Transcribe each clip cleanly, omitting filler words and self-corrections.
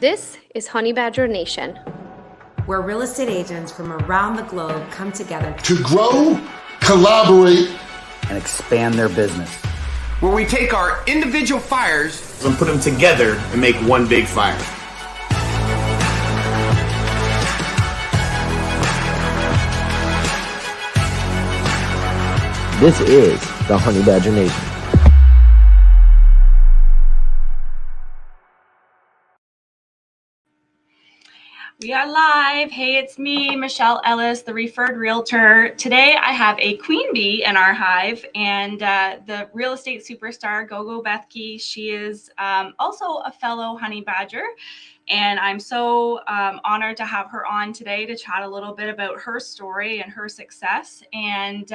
This is Honey Badger Nation, where real estate agents from around the globe come together to grow, collaborate, and expand their business. Where we take our individual fires and put them together and make one big fire. This is the Honey Badger Nation. We are live. Hey, it's me, Michelle Ellis, the referred realtor. Today I have a queen bee in our hive and the real estate superstar, Gogo Bethke. She is also a fellow honey badger. And I'm so honored to have her on today to chat a little bit about her story and her success and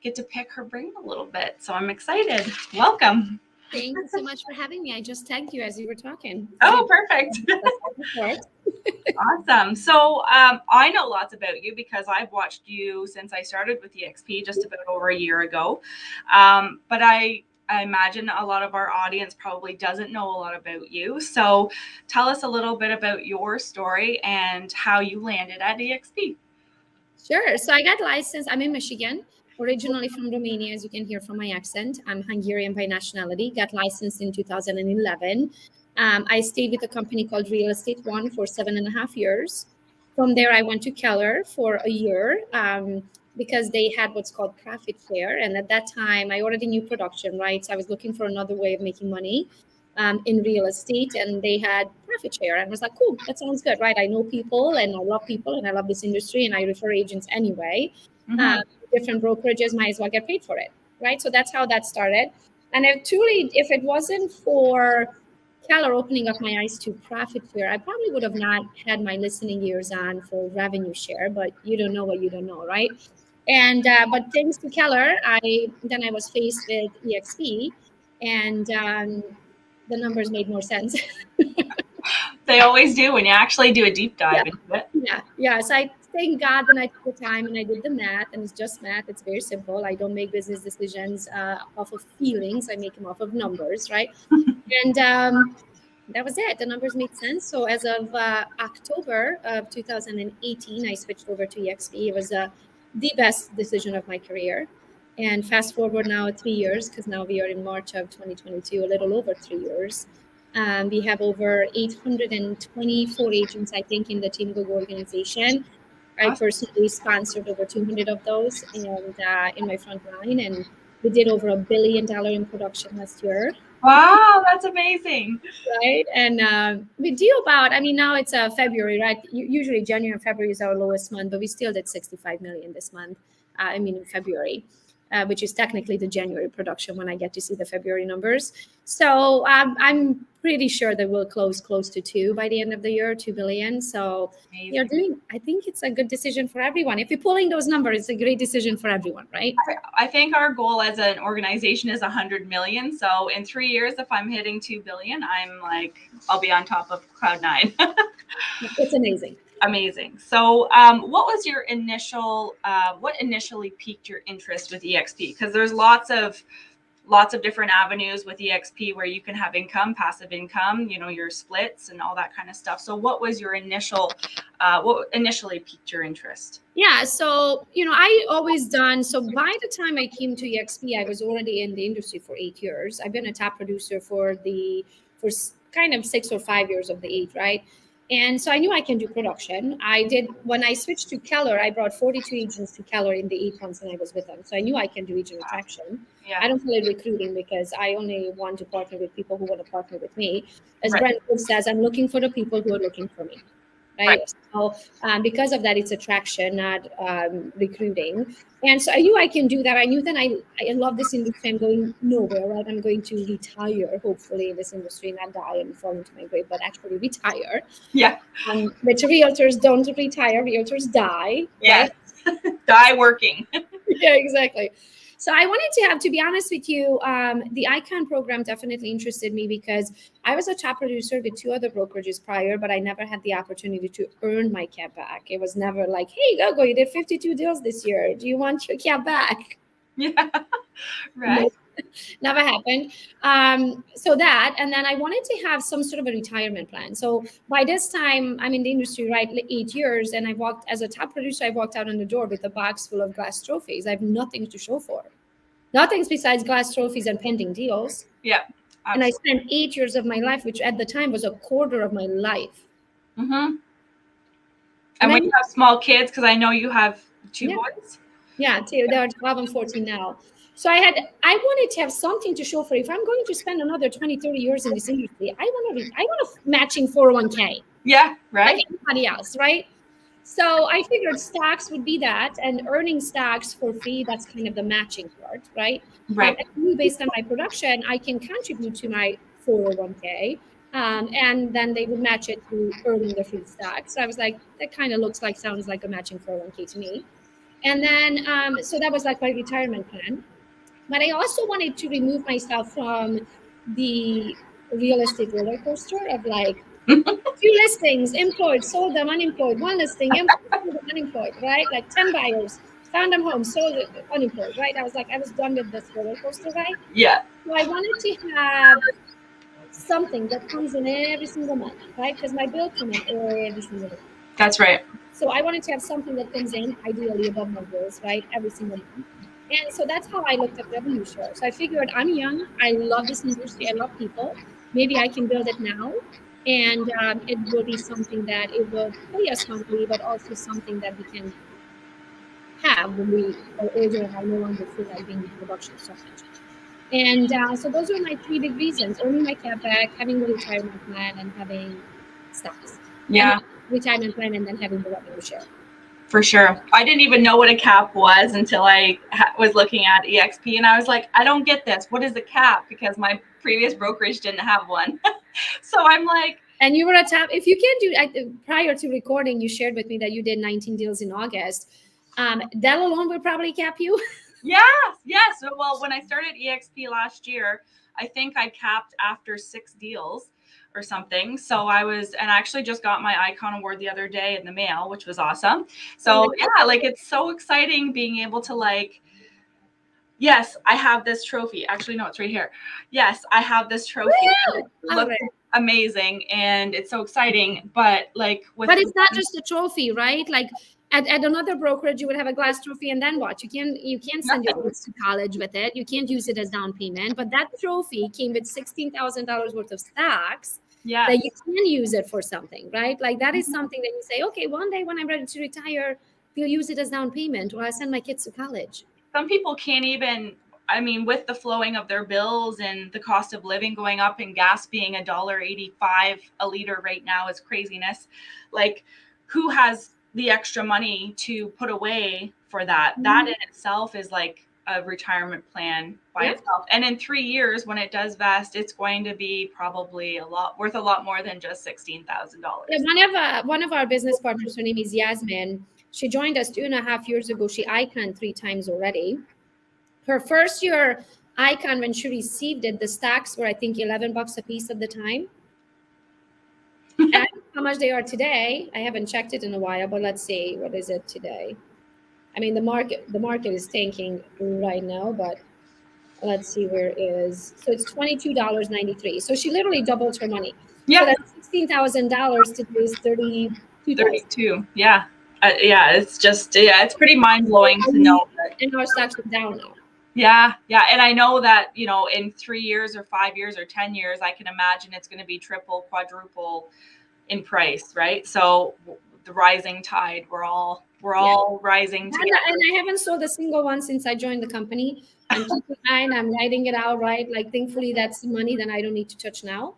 get to pick her brain a little bit. So I'm excited. Welcome. Thank you so much for having me. I just tagged you as you were talking. Oh, perfect. Awesome. So I know lots about you because I've watched you since I started with EXP just about over a year ago. But I imagine a lot of our audience probably doesn't know a lot about you. So tell us a little bit about your story and how you landed at EXP. Sure. So I got licensed. I'm in Michigan, originally from Romania, as you can hear from my accent. I'm Hungarian by nationality, got licensed in 2011. I stayed with a company called Real Estate One for 7.5 years. From there, I went to Keller for a year because they had what's called profit share. And at that time, I already knew production, right? So I was looking for another way of making money in real estate, and they had profit share. And I was like, cool, that sounds good, right? I know people and I love people and I love this industry and I refer agents anyway. Different brokerages, might as well get paid for it, right? So that's how that started. And if it wasn't for Keller opening up my eyes to profit share, I probably would have not had my listening ears on for revenue share, but you don't know what you don't know, right? And but thanks to Keller, I was faced with EXP, and the numbers made more sense. They always do when you actually do a deep dive into it. Yeah. So I thank God that I took the time and I did the math, and it's just math. It's very simple. I don't make business decisions off of feelings. I make them off of numbers, right? And that was it. The numbers made sense. So as of October of 2018, I switched over to EXP. It was the best decision of my career. And fast forward now 3 years, because now we are in March of 2022, a little over 3 years. We have over 824 agents, I think, in the Team Gogo organization. I personally sponsored over 200 of those and in my front line. And we did over $1 billion in production last year. Wow, that's amazing. Right. And we do about, now it's February, right? Usually January and February is our lowest month, but we still did 65 million this month. In February. Which is technically the January production when I get to see the February numbers. So I'm pretty sure that we'll close to 2 by the end of the year, 2 billion. So I think it's a good decision for everyone. If you're pulling those numbers, it's a great decision for everyone, right? I think our goal as an organization is 100 million. So in 3 years, if I'm hitting 2 billion, I'll be on top of cloud 9. It's amazing. Amazing. So what was your what initially piqued your interest with EXP? Because there's lots of different avenues with EXP where you can have income, passive income, your splits and all that kind of stuff. So what was your what initially piqued your interest? Yeah. So, I always done. So by the time I came to EXP, I was already in the industry for 8 years. I've been a top producer for kind of 6 or 5 years of the 8, right? And so I knew I can do production. When I switched to Keller, I brought 42 agents to Keller in the 8 months when I was with them. So I knew I can do agent attraction. Yeah. I don't call it recruiting because I only want to partner with people who want to partner with me. As Brent says, I'm looking for the people who are looking for me. Right. So because of that, it's attraction, not recruiting. And so I knew I can do that. I knew that I love this industry. I'm going nowhere, right? I'm going to retire, hopefully, in this industry, not die and fall into my grave, but actually retire. Yeah. Which realtors don't retire. Realtors die. Yeah. Right? Die working. Yeah, exactly. So I wanted to be honest with you, the Icon program definitely interested me because I was a top producer with 2 other brokerages prior, but I never had the opportunity to earn my cap back. It was never like, hey, Gogo, you did 52 deals this year. Do you want your cap back? Yeah, right. Never happened. So that, and then I wanted to have some sort of a retirement plan. So by this time, I'm in the industry, right, like 8 years, and I walked as a top producer. I walked out on the door with a box full of glass trophies. I have nothing to show for, nothing besides glass trophies and pending deals. Yeah, absolutely. And I spent 8 years of my life, which at the time was a quarter of my life. Mm-hmm. And when you have small kids, because I know you have two boys. Yeah, two. They're 12 and 14 now. So I wanted to have something to show for. If I'm going to spend another 20, 30 years in this industry, I want a matching 401k. Yeah, right. Like anybody else, right? So I figured stocks would be that, and earning stocks for free, that's kind of the matching part, right? Right. Based on my production, I can contribute to my 401k. And then they would match it through earning the free stock. So I was like, that kind of sounds like a matching 401k to me. And then, so that was like my retirement plan. But I also wanted to remove myself from the real estate roller coaster of like, few listings, employed, sold them, unemployed, one listing, employed, sold them, unemployed, right? Like 10 buyers, found them home, sold it, unemployed, right? I was done with this roller coaster, right? Yeah. So I wanted to have something that comes in every single month, right? Because my bill comes in every single month. That's right. So I wanted to have something that comes in, ideally above my bills, right? Every single month. And so that's how I looked at revenue share. So I figured I'm young. I love this industry. I love people. Maybe I can build it now. And it will be something that it will pay us monthly, but also something that we can have when we are older and I no longer feel like being in production so much. And so those are my three big reasons: earning my cap back, having the retirement plan, and having stocks. Yeah. Retirement plan, and then having the revenue share. For sure. I didn't even know what a cap was until I was looking at EXP, and I was like, I don't get this. What is a cap? Because my previous brokerage didn't have one. So I'm like. And you were a top. If you can't do, prior to recording, you shared with me that you did 19 deals in August. That alone would probably cap you. Yes. So, well, when I started EXP last year, I think I capped after 6 deals or something. So I actually just got my Icon Award the other day in the mail, which was awesome. So yeah, like it's so exciting being able to like, yes, I have this trophy. Actually, no, it's right here. Yes, I have this trophy. It looks amazing and it's so exciting. But like, but it's not just a trophy, right? Like at another brokerage, you would have a glass trophy, and then what? You can't send your kids to college with it. You can't use it as down payment. But that trophy came with $16,000 worth of stocks. Yeah, that you can use it for something, right? Like that is something that you say, okay, one day when I'm ready to retire, we'll use it as down payment, or I send my kids to college. Some people can't even, I mean, with the flowing of their bills and the cost of living going up and gas being $1.85 a liter right now is craziness. Like, who has the extra money to put away for that? Mm-hmm. That in itself is like a retirement plan by itself. And in 3 years, when it does vest, it's going to be probably worth a lot more than just $16,000. Yeah, one of our business partners, her name is Yasmin. She joined us 2.5 years ago. She Iconed 3 times already. Her first year Icon, when she received it, the stocks were, I think, $11 a piece at the time. And how much they are today, I haven't checked it in a while, but let's see, what is it today? I mean, the market is tanking right now, but let's see where it is. So it's $22.93. So she literally doubled her money. Yeah. So that's $16,000 today is $32. Yeah. It's just, it's pretty mind blowing to know that. And our stocks are down now. Yeah. And I know that, in 3 years or 5 years or 10 years, I can imagine it's going to be triple, quadruple in price, right? So the rising tide, we're all rising together. And I haven't sold a single one since I joined the company. I'm keeping mine, I'm writing it out, right? Like, thankfully, that's the money that I don't need to touch now.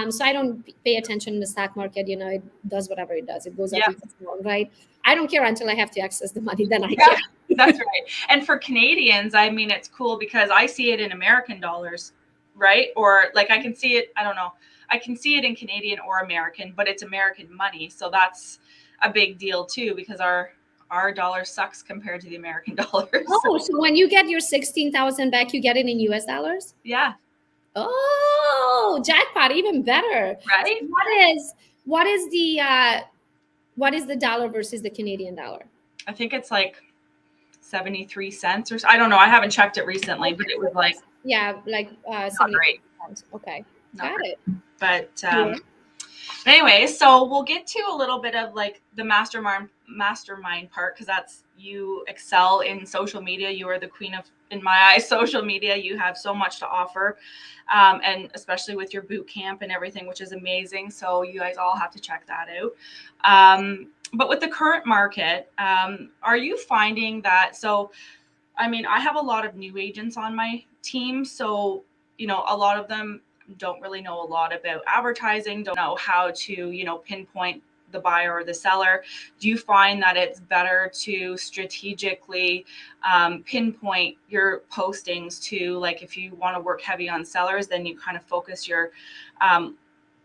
So I don't pay attention in the stock market. It does whatever it does. It goes up, it goes down, right? I don't care until I have to access the money. Then I care. That's right. And for Canadians, I mean, it's cool because I see it in American dollars, right? Or like I can see it, I don't know. I can see it in Canadian or American, but it's American money. So that's a big deal too, because our dollar sucks compared to the American dollar. Oh, so when you get your 16,000 back, you get it in US dollars? Yeah. Oh, jackpot, even better. Right. What is the dollar versus the Canadian dollar? I think it's like 73 cents or so. I don't know. I haven't checked it recently, but it was like Yeah, like Not 70%. great. Okay, Not got great. it. But anyway, so we'll get to a little bit of like the mastermind part, because that's, you excel in social media. You are the queen of, in my eyes, social media. You have so much to offer, and especially with your boot camp and everything, which is amazing. So you guys all have to check that out. But with the current market, are you finding that? So, I mean, I have a lot of new agents on my team, so a lot of them don't really know a lot about advertising, don't know how to, pinpoint the buyer or the seller. Do you find that it's better to strategically pinpoint your postings to, like, if you want to work heavy on sellers, then you kind of focus your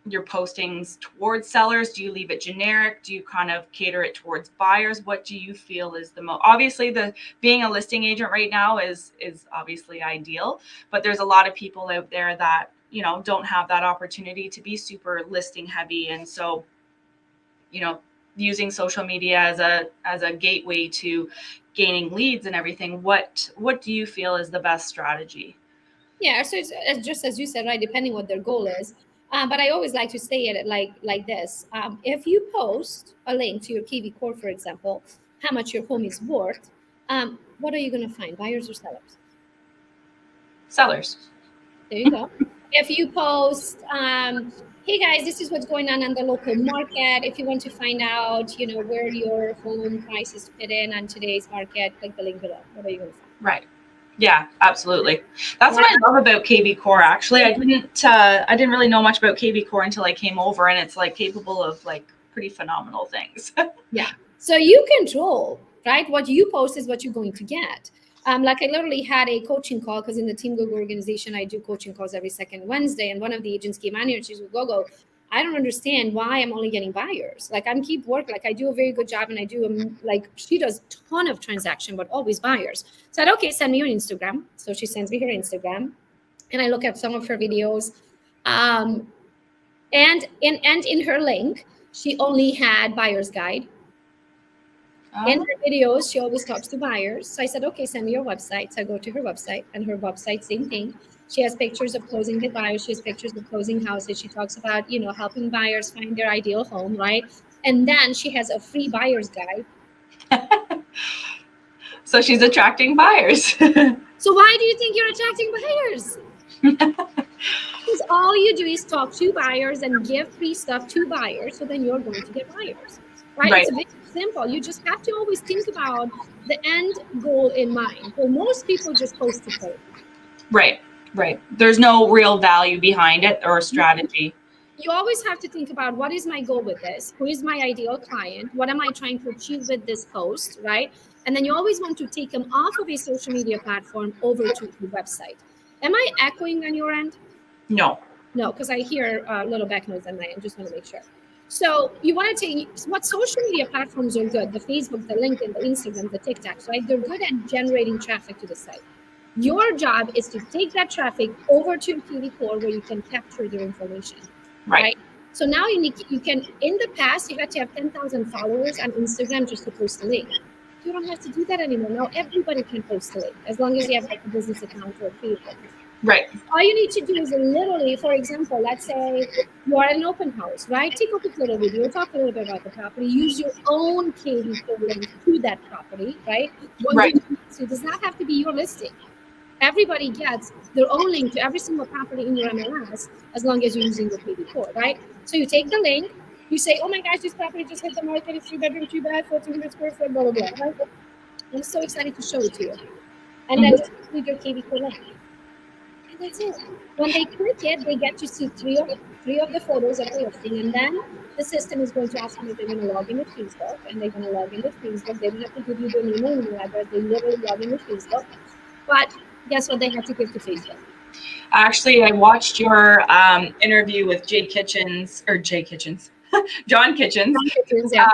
postings towards sellers? Do you leave it generic? Do you kind of cater it towards buyers? What do you feel is the most, obviously being a listing agent right now is obviously ideal, but there's a lot of people out there that, don't have that opportunity to be super listing heavy. And so, using social media as a gateway to gaining leads and everything, what do you feel is the best strategy? Yeah, so it's just as you said, right? Depending what their goal is. But I always like to say it like this: if you post a link to your KV Core, for example, how much your home is worth, what are you going to find? Buyers or sellers? Sellers. There you go. If you post, hey guys, this is what's going on the local market. If you want to find out, where your home prices fit in on today's market, click the link below. What are you going to find? Right. Yeah, absolutely. That's what I love about KV Core. Actually, I didn't really know much about KV Core until I came over, and it's like capable of like pretty phenomenal things. Yeah. So you control, right? What you post is what you're going to get. Like I literally had a coaching call, because in the Team Gogo organization, I do coaching calls every second Wednesday. And one of the agents came on here and she's like, Gogo, I don't understand why I'm only getting buyers. Like I'm keep work, like I do a very good job, and I do like she does a ton of transaction, but always buyers. So I said, okay, send me your Instagram. So she sends me her Instagram, and I look at some of her videos. And in her link, she only had buyer's guide. In her videos, she always talks to buyers. So I said, okay, send me your website. So I go to her website, and her website, same thing. She has pictures of closing the buyers. She has pictures of closing houses. She talks about, helping buyers find their ideal home, right? And then she has a free buyer's guide. So she's attracting buyers. So why do you think you're attracting buyers? Because all you do is talk to buyers and give free stuff to buyers. So then you're going to get buyers, right? It's very simple. You just have to always think about the end goal in mind. Well, most people just post to post. Right. There's no real value behind it or strategy. You always have to think about, what is my goal with this? Who is my ideal client? What am I trying to achieve with this post, right? And then you always want to take them off of a social media platform over to the website. Am I echoing on your end? No, because I hear a little back noise on my end. Just want to make sure. So you want to take what social media platforms are good: the Facebook, the LinkedIn, the Instagram, the TikToks, right? They're good at generating traffic to the site. Your job is to take that traffic over to KV Core, where you can capture their information, right? So now you can, in the past, you had to have 10,000 followers on Instagram just to post a link. You don't have to do that anymore. Now everybody can post a link, as long as you have like a business account or a Facebook. Right. All you need to do is literally, for example, let's say you are at an open house, right? Take a quick little video, talk a little bit about the property, use your own KV Core link to that property, right? So it does not have to be your listing. Everybody gets their own link to every single property in your MLS, as long as you're using your KV Core, right? So you take the link, you say, oh my gosh, this property just hit the market, it's 3-bedroom, 2-bath, 1,400 square foot, blah, blah, blah, right? I'm so excited to show it to you. And then just include your KV Core link. And that's it. When they click it, they get to see three of the photos of the listing, and then the system is going to ask them if they're going to log in with Facebook, and they're going to log in with Facebook. They don't have to give you their name and email address. They literally log in with Facebook. But guess what they have to give to Facebook? Actually, I watched your interview with Jay Kitchens. John Kitchens, Yeah.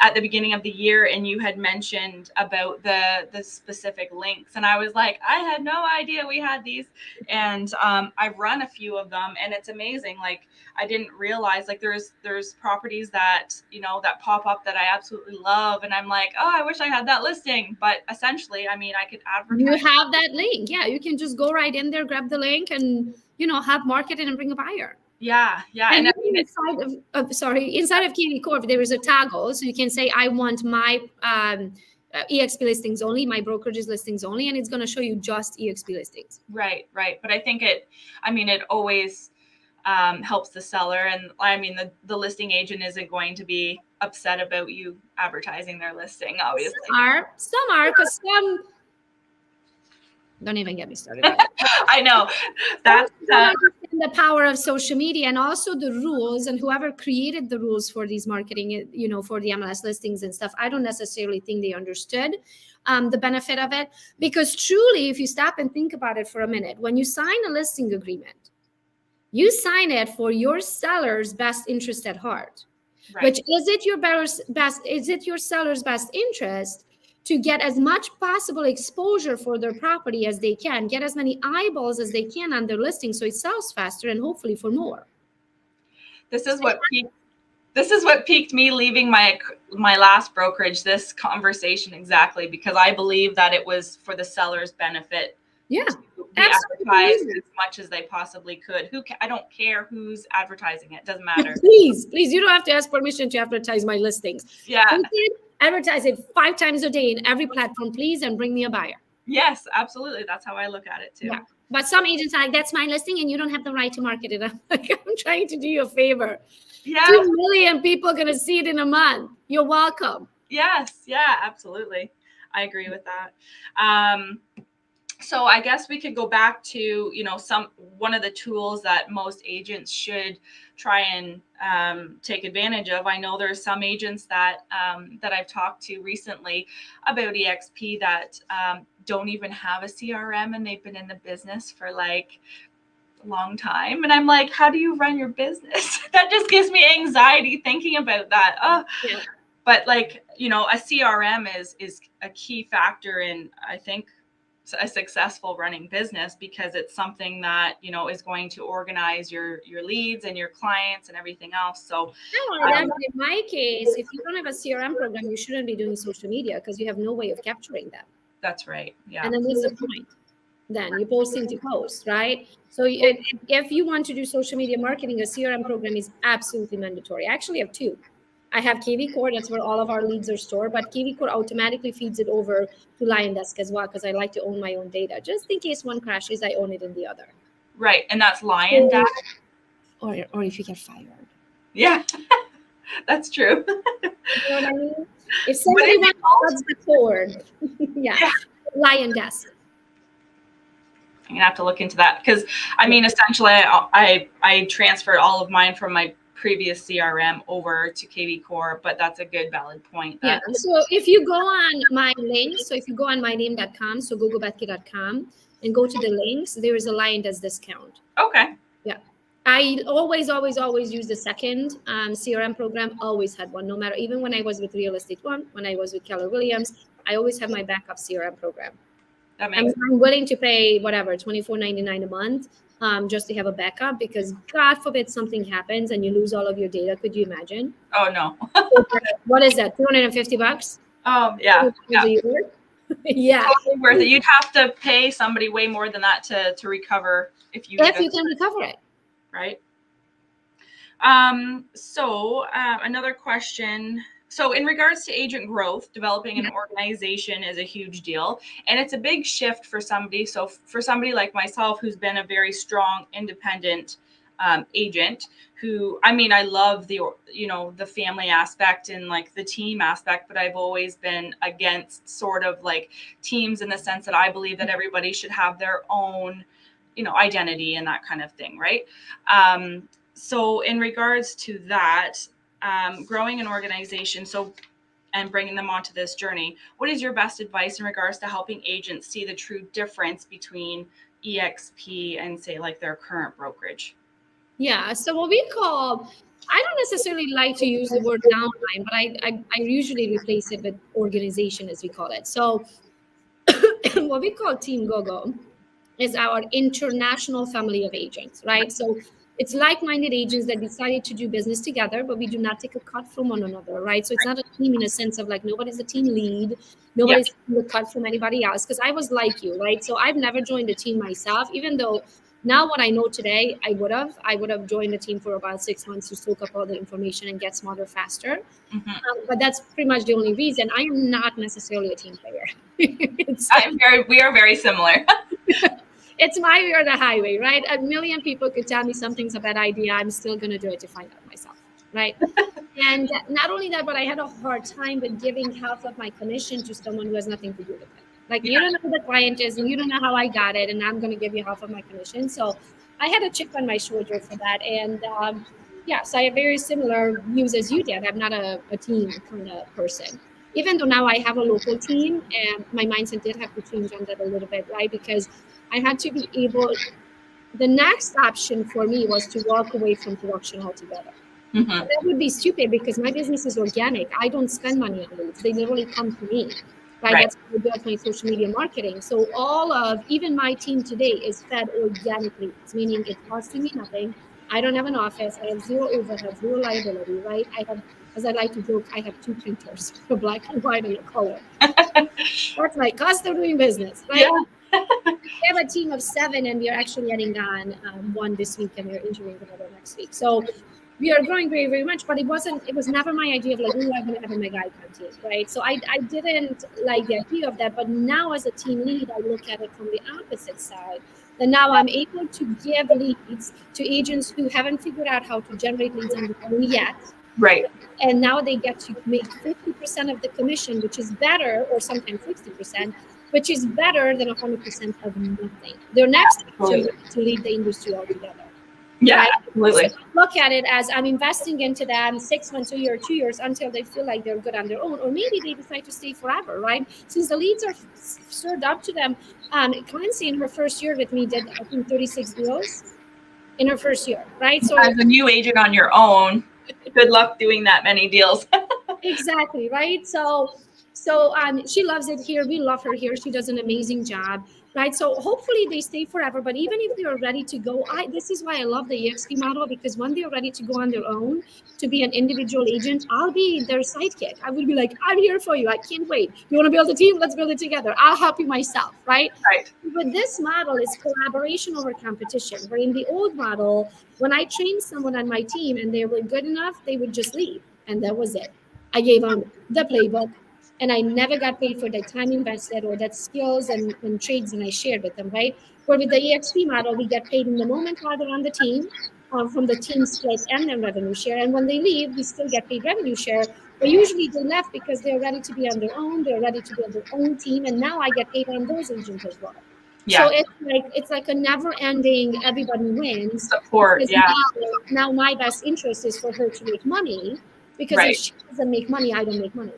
at the beginning of the year, and you had mentioned about the specific links, and I was like, I had no idea we had these, and I've run a few of them, and it's amazing. Like, I didn't realize, like, there's properties that, you know, that pop up that I absolutely love, and I'm like, oh, I wish I had that listing. But essentially, I mean, I could advertise. You have that link. Yeah, you can just go right in there, grab the link, and, you know, have market it and bring a buyer. Yeah. And I mean, inside of KV Corp, there is a toggle, so you can say, I want my EXP listings only, my brokerages listings only, and it's going to show you just EXP listings. Right. But I think it always helps the seller, and I mean, the listing agent isn't going to be upset about you advertising their listing, obviously. Some are, because some. Don't even get me started. I know. That's the power of social media, and also the rules, and whoever created the rules for these marketing, you know, for the MLS listings and stuff. I don't necessarily think they understood the benefit of it, because truly, if you stop and think about it for a minute, when you sign a listing agreement, you sign it for your seller's best interest at heart. Right. Which is it your seller's best interest to get as much possible exposure for their property as they can, get as many eyeballs as they can on their listing, so it sells faster and hopefully for more. This is what piqued me leaving my last brokerage, this conversation, exactly, because I believe that it was for the seller's benefit. Yeah, to be advertised as much as they possibly could. I don't care who's advertising it. Doesn't matter. Please, you don't have to ask permission to advertise my listings. Yeah. Advertise it 5 times a day in every platform, please, and bring me a buyer. Yes, absolutely. That's how I look at it too. Yeah. But some agents are like, that's my listing and you don't have the right to market it. I'm like, I'm trying to do you a favor. Yeah. 2 million people are going to see it in a month. You're welcome. Yes. Yeah, absolutely. I agree with that. So I guess we could go back to, you know, one of the tools that most agents should try and take advantage of. I know there are some agents that I've talked to recently about EXP that don't even have a CRM, and they've been in the business for like a long time. And I'm like, how do you run your business? That just gives me anxiety thinking about that. Oh, yeah. But like, you know, a CRM is a key factor in, I think, a successful running business, because it's something that, you know, is going to organize your leads and your clients and everything else. So in my case, if you don't have a CRM program, you shouldn't be doing social media, because you have no way of capturing them. That's right. Yeah. And then what's the point? Then you're posting to post, right? So if you want to do social media marketing, a CRM program is absolutely mandatory. I actually have 2. I have KV Core, that's where all of our leads are stored, but KV Core automatically feeds it over to Lion Desk as well, because I like to own my own data. Just in case one crashes, I own it in the other. Right, and that's Lion Desk? Or if you get fired. Yeah, that's true. You know what I mean? If somebody wants to forward, yeah, Lion Desk. I'm going to have to look into that, because, I mean, essentially, I transferred all of mine from my previous CRM over to KV Core, but that's a good valid point. Yeah. So if you go on my links, so if you go on myname.com, so gogobethke.com, and go to the links, there is a Lion Desk discount. Okay. Yeah. I always use the second CRM program. Always had one, no matter, even when I was with Real Estate One, when I was with Keller Williams, I always have my backup CRM program. That makes sense. I'm willing to pay whatever, $24.99 a month. Just to have a backup, because God forbid something happens and you lose all of your data. Could you imagine? Oh no. What is that? $250? Oh yeah. Yeah. Totally worth it. You'd have to pay somebody way more than that to recover if you can recover it. Right. So another question. So in regards to agent growth, developing an organization is a huge deal, and it's a big shift for somebody. So for somebody like myself, who's been a very strong, independent agent, who, I mean, I love the family aspect and like the team aspect, but I've always been against sort of like teams, in the sense that I believe that everybody should have their own, identity and that kind of thing. Right. So in regards to that, growing an organization, and bringing them onto this journey, what is your best advice in regards to helping agents see the true difference between EXP and, say, like their current brokerage? Yeah. So what we call I don't necessarily like to use the word downline, but I usually replace it with organization, as we call it. So what we call Team Gogo is our international family of agents, right? So it's like-minded agents that decided to do business together, but we do not take a cut from one another, right? So it's not a team in a sense of like nobody's a team lead, nobody's taking a cut from anybody else. Because I was like you, right? So I've never joined a team myself, even though now what I know today, I would have joined a team for about 6 months to soak up all the information and get smarter faster. But that's pretty much the only reason. I am not necessarily a team player. We are very similar. It's my way or the highway, right? A million people could tell me something's a bad idea. I'm still going to do it to find out myself, right? And not only that, but I had a hard time with giving half of my commission to someone who has nothing to do with it. Like, you don't know who the client is, and you don't know how I got it, and I'm going to give you half of my commission. So I had a chip on my shoulder for that. And so I have very similar views as you did. I'm not a team kind of person. Even though now I have a local team, and my mindset did have to change on that a little bit, right? Because I had to be able, the next option for me was to walk away from production altogether. That would be stupid because my business is organic. I don't spend money on leads. They literally come to me, right? That's how I build my social media marketing. So all of, even my team today is fed organic leads, meaning it's costing me nothing. I don't have an office. I have zero overhead, zero liability, right? I have, as I like to joke, I have 2 printers, a black and white and a color. That's my cost of doing business, right? Yeah. We have a team of 7, and we are actually adding on 1 this week, and we're interviewing another next week. So we are growing very, very much, but it was never my idea of like, oh, I'm going to have a mega icon team, right? So I didn't like the idea of that, but now as a team lead, I look at it from the opposite side. And now I'm able to give leads to agents who haven't figured out how to generate leads on their own yet. Right. And now they get to make 50% of the commission, which is better, or sometimes 60%, which is better than 100% of nothing. Their next option is to lead the industry altogether. Yeah, right? absolutely. So look at it as I'm investing into them 6 months, a year, 2 years until they feel like they're good on their own, or maybe they decide to stay forever, right? Since the leads are served up to them. Clancy in her first year with me did, I think, 36 deals in her first year, right? So as a new agent on your own, good luck doing that many deals. Exactly, right? So she loves it here. We love her here. She does an amazing job, right? So hopefully they stay forever. But even if they are ready to go, this is why I love the EXP model, because when they are ready to go on their own to be an individual agent, I'll be their sidekick. I will be like, I'm here for you. I can't wait. You want to build a team? Let's build it together. I'll help you myself, right? Right. But this model is collaboration over competition. Where in the old model, when I trained someone on my team and they were good enough, they would just leave. And that was it. I gave them the playbook, and I never got paid for that time invested or that skills and trades and I shared with them, right? But with the EXP model, we get paid in the moment while they're on the team, from the team split and then revenue share. And when they leave, we still get paid revenue share. But usually they left because they're ready to be on their own. They're ready to build their own team. And now I get paid on those agents as well. Yeah. So it's like a never-ending, everybody wins. Support, yeah. Now my best interest is for her to make money, because if she doesn't make money, I don't make money.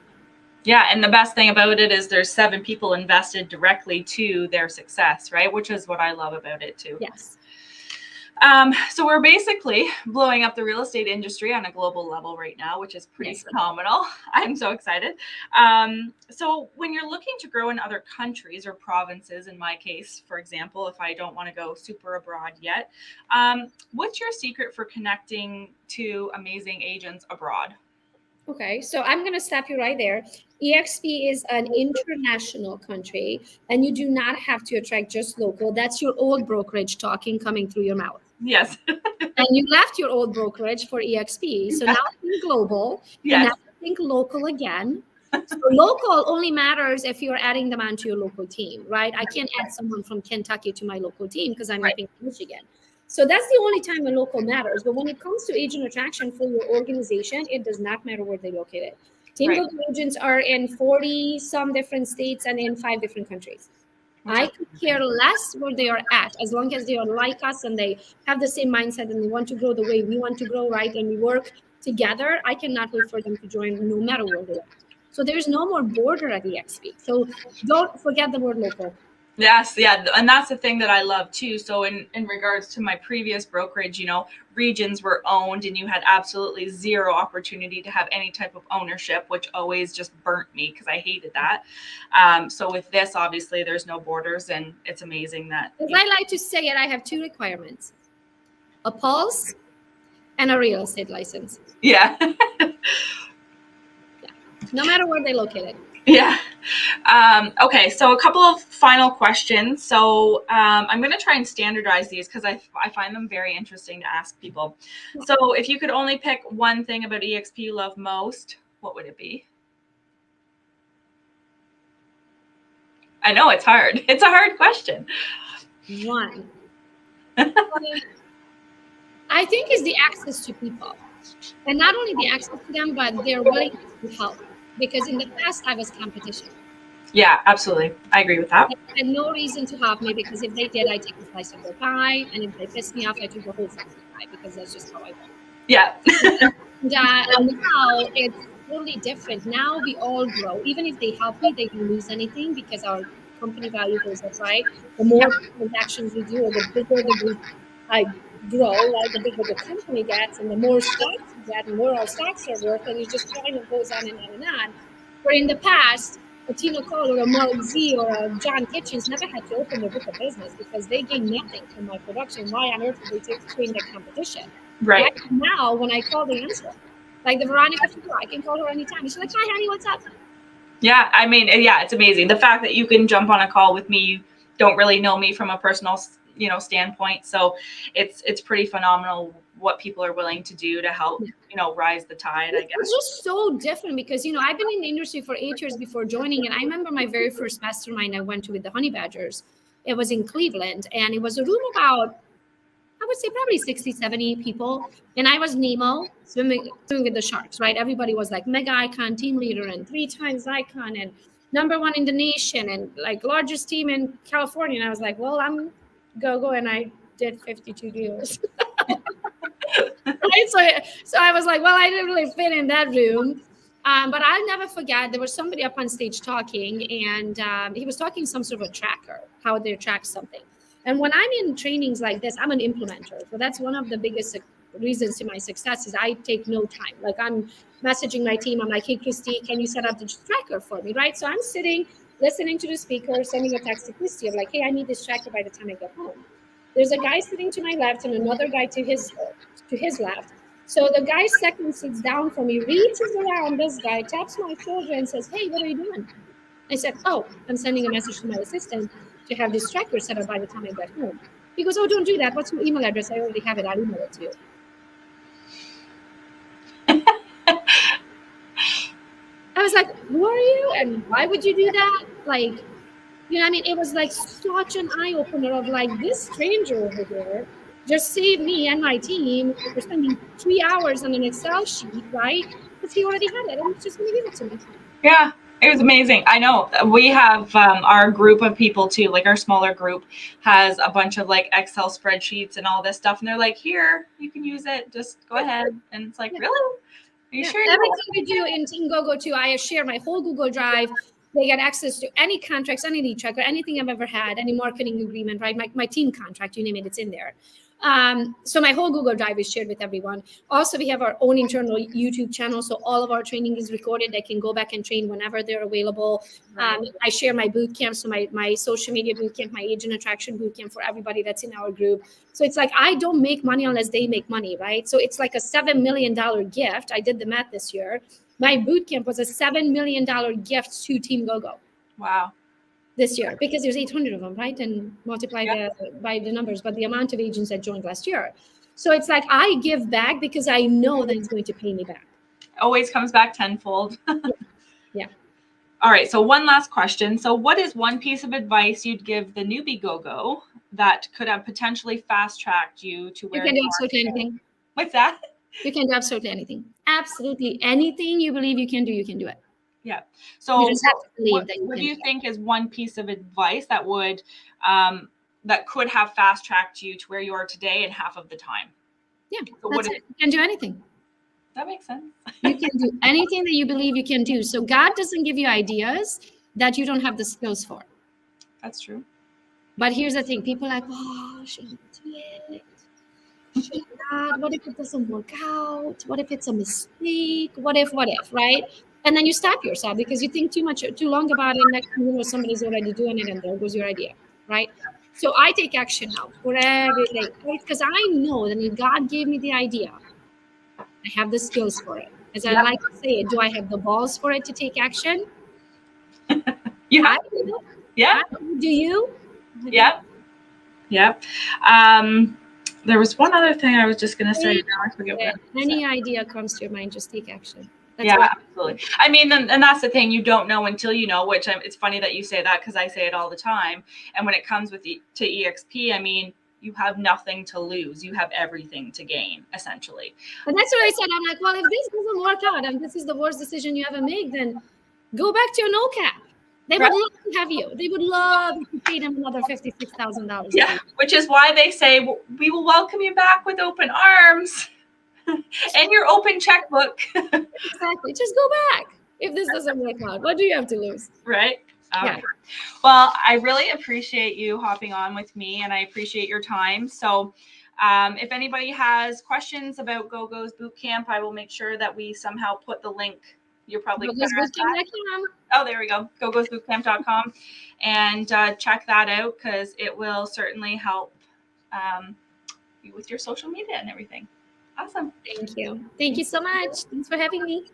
Yeah, and the best thing about it is there's 7 people invested directly to their success, right? Which is what I love about it too. Yes. So we're basically blowing up the real estate industry on a global level right now, which is pretty phenomenal. I'm so excited. So when you're looking to grow in other countries or provinces, in my case, for example, if I don't want to go super abroad yet, what's your secret for connecting to amazing agents abroad? Okay, so I'm going to stop you right there. EXP is an international country, and you do not have to attract just local. That's your old brokerage talking coming through your mouth. Yes. And you left your old brokerage for EXP. So now think global. Yes. And now think local again. So local only matters if you're adding them onto your local team, right? I can't add someone from Kentucky to my local team because I'm in Michigan. So that's the only time when local matters. But when it comes to agent attraction for your organization, it does not matter where they're located. Team Gogo agents are in 40 some different states and in 5 different countries. I could care less where they are at, as long as they are like us and they have the same mindset and they want to grow the way we want to grow, right? And we work together. I cannot wait for them to join no matter where they are. So there's no more border at EXP. So don't forget the word local. Yes, yeah, and that's the thing that I love too. So in regards to my previous brokerage, regions were owned and you had absolutely zero opportunity to have any type of ownership, which always just burnt me because I hated that. So with this, obviously there's no borders, and it's amazing that. As I like to say it, I have 2 requirements: a pulse and a real estate license. Yeah. No matter where they're located. Yeah. Okay, so a couple of final questions. So I'm going to try and standardize these because I find them very interesting to ask people. So if you could only pick one thing about EXP you love most, what would it be? I know it's hard. It's a hard question. One. I think is the access to people. And not only the access to them, but their willingness to help. Because in the past, I was competition. Yeah, absolutely. I agree with that. I had no reason to help me, because if they did, I take a slice of their pie. And if they pissed me off, I took the whole slice of the pie, because that's just how I go. Yeah. And now it's totally different. Now we all grow. Even if they help me, they don't lose anything because our company value goes up, right? The more transactions we do, the bigger the group I grow, right? The bigger the company gets, and the more stocks we get, and more our stocks are worth, and it just kind of goes on and on and on. Where in the past, a Tina Cole or a Mark Z or a John Kitchens never had to open their book of business because they gained nothing from my production. Why on earth would they train their competition? Right. Now, when I call, the answer. Like the Veronica Figure, I can call her anytime. She's like, "Hi, honey, what's up?" Yeah, I mean, yeah, it's amazing. The fact that you can jump on a call with me, you don't really know me from a personal, standpoint. So it's pretty phenomenal what people are willing to do to help, rise the tide, I guess. It's just so different because, I've been in the industry for 8 years before joining. And I remember my very first mastermind I went to with the Honey Badgers. It was in Cleveland, and it was a room about, I would say probably 60, 70 people. And I was Nemo swimming with the sharks, right? Everybody was like mega icon, team leader, and 3 times icon, and '1 in the nation, and like largest team in California. And I was like, well, I'm Gogo, and I did 52 deals. Right? So I was like, well, I didn't really fit in that room. But I'll never forget, there was somebody up on stage talking, and he was talking some sort of a tracker, how they track something. And when I'm in trainings like this, I'm an implementer. So that's one of the biggest reasons to my success is I take no time. Like I'm messaging my team. I'm like, hey, Christy, can you set up the tracker for me, right? So I'm sitting, listening to the speaker, sending a text to Christy of like, hey, I need this tracker by the time I get home. There's a guy sitting to my left and another guy to his left. So the guy second sits down for me, reaches around this guy, taps my shoulder and says, hey, what are you doing? I said, oh, I'm sending a message to my assistant to have this tracker set up by the time I get home. He goes, oh, don't do that. What's your email address? I already have it. I'll email it to you. I was like, who are you? And why would you do that? Like, it was like such an eye-opener of like, this stranger over here just saved me and my team for spending 3 hours on an Excel sheet, right? Because he already had it and he's just going to give it to me. Yeah. It was amazing. I know we have our group of people too, like our smaller group has a bunch of like Excel spreadsheets and all this stuff. And they're like, here, you can use it. Just go ahead. And it's like, really? Are you sure? Everything we do in Team Gogo too, I share my whole Google Drive. They get access to any contracts, any lead tracker, anything I've ever had, any marketing agreement, right? My team contract, you name it, it's in there. So my whole Google Drive is shared with everyone. Also, we have our own internal YouTube channel. So all of our training is recorded. They can go back and train whenever they're available. I share my bootcamp. So my social media bootcamp, my agent attraction bootcamp for everybody that's in our group. So it's like, I don't make money unless they make money, right? So it's like a $7 million gift. I did the math this year. My bootcamp was a $7 million gift to Team Gogo. Wow. This year, because there's 800 of them, right? And multiply by the numbers, but the amount of agents that joined last year. So it's like, I give back because I know that it's going to pay me back. Always comes back tenfold. Yeah. All right. So one last question. So what is one piece of advice you'd give the newbie Gogo that could have potentially fast-tracked you to where you can do absolutely anything. What's that? You can do absolutely anything. Absolutely anything you believe you can do it. Yeah. So you just have to believe what do you think is one piece of advice that would that could have fast tracked you to where you are today in half of the time? Yeah. So that's it. You can do anything. That makes sense. You can do anything that you believe you can do. So God doesn't give you ideas that you don't have the skills for. That's true. But here's the thing. People are like, oh, should I do it? should not? What if it doesn't work out? What if it's a mistake? What if, right? And then you stop yourself because you think too long about it. Next thing you know, somebody's already doing it and there goes your idea, right? So I take action now for everything, right? Because I know that if God gave me the idea, I have the skills for it. As I like to say, do I have the balls for it to take action? You I have do. to. Yeah. Do you? Yep. Yep. There was one other thing I was just going to say. Now I forget what. Any idea comes to your mind, just take action. That's Yeah, what. absolutely. I mean, and that's the thing, you don't know until you know, which it's funny that you say that because I say it all the time. And when it comes to EXP, I mean, you have nothing to lose. You have everything to gain, essentially. And that's what I said. I'm like, well, if this doesn't work out and this is the worst decision you ever make, then go back to your no cap. They would love to have you. They would love if you paid them another $56,000. Yeah, which is why they say, we will welcome you back with open arms and your open checkbook. Exactly. Just go back. If this doesn't work out, what do you have to lose? Right. Yeah. Well, I really appreciate you hopping on with me and I appreciate your time. So if anybody has questions about Gogo's Bootcamp, I will make sure that we somehow put the link. You're probably oh, there we go. gogosbootcamp.com and check that out because it will certainly help you with your social media and everything. Awesome. Thank you. Thank you so much. Thanks for having me.